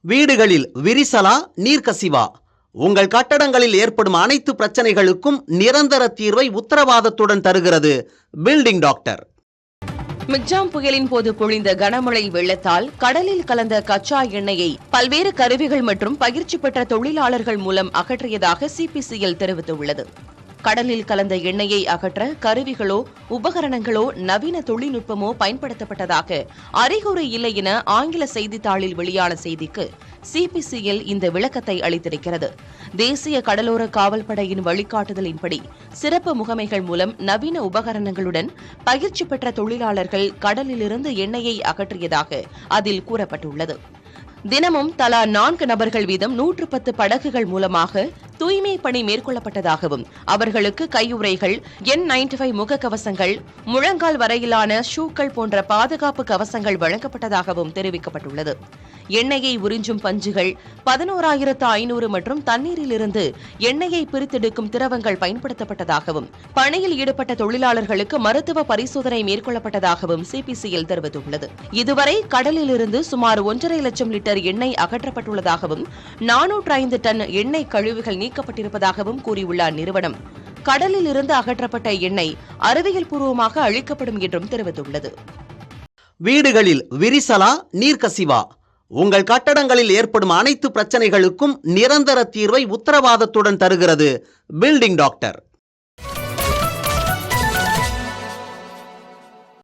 வீடுகளில் விரிசலா நீர்க்கசிவா? உங்கள் கட்டடங்களில் ஏற்படும் அனைத்து பிரச்சனைகளுக்கும் நிரந்தர தீர்வை உத்தரவாதத்துடன் தருகிறது பில்டிங் டாக்டர். மிக்ஜாம் புயலின் போது பொழிந்த கனமழை வெள்ளத்தால் கடலில் கலந்த கச்சா எண்ணெயை பல்வேறு கருவிகள் மற்றும் பயிற்சி பெற்ற தொழிலாளர்கள் மூலம் அகற்றியதாக சிபிசிஎல் தெரிவித்துள்ளது. கடலில் கலந்த எண்ணெயை அகற்ற கருவிகளோ உபகரணங்களோ நவீன தொழில்நுட்பமோ பயன்படுத்தப்பட்டதாக அறிகுறி இல்லை என ஆங்கில செய்தித்தாளில் வெளியான செய்திக்கு சிபிசிஎல் இந்த விளக்கத்தை அளித்திருக்கிறது. தேசிய கடலோர காவல்படையின் வழிகாட்டுதலின்படி சிறப்பு முகமைகள் மூலம் நவீன உபகரணங்களுடன் பயிற்சி பெற்ற தொழிலாளர்கள் கடலிலிருந்து எண்ணெயை அகற்றியதாக அதில் கூறப்பட்டுள்ளது. தினமும் தலா 4 நபர்கள் வீதம் 110 படகுகள் மூலமாக தூய்மை பணி மேற்கொள்ளப்பட்டதாகவும் அவர்களுக்கு கையுறைகள், N95 முகக்கவசங்கள், முழங்கால் வரையிலான ஷூக்கள் போன்ற பாதுகாப்பு கவசங்கள் வழங்கப்பட்டதாகவும் தெரிவிக்கப்பட்டுள்ளது. எண்ணெயை உறிஞ்சும் பஞ்சுகள், 11,500 மற்றும் தண்ணீரிலிருந்து எண்ணெயை பிரித்தெடுக்கும் திரவங்கள் பயன்படுத்தப்பட்டதாகவும் பணியில் ஈடுபட்ட தொழிலாளர்களுக்கு மருத்துவ பரிசோதனை மேற்கொள்ளப்பட்டதாகவும் சிபிசிஎல் தெரிவித்துள்ளது. இதுவரை கடலிலிருந்து சுமார் 1.5 லட்சம் லிட்டர் எண்ணெய் அகற்றப்பட்டுள்ளதாகவும் 405 டன் எண்ணெய் கழிவுகள் நீக்கப்பட்டிருப்பதாகவும் கூறியுள்ள அந்நிறுவனம், கடலில் இருந்து அகற்றப்பட்ட எண்ணெய் அறிவியல் பூர்வமாக அழிக்கப்படும் என்றும் தெரிவித்துள்ளது. வீடுகளில் விரிசலா நீர்க்கசிவா? உங்கள் கட்டடங்களில் ஏற்படும் அனைத்து பிரச்சனைகளுக்கும் நிரந்தர தீர்வை உத்தரவாதத்துடன் தருகிறது பில்டிங் டாக்டர்.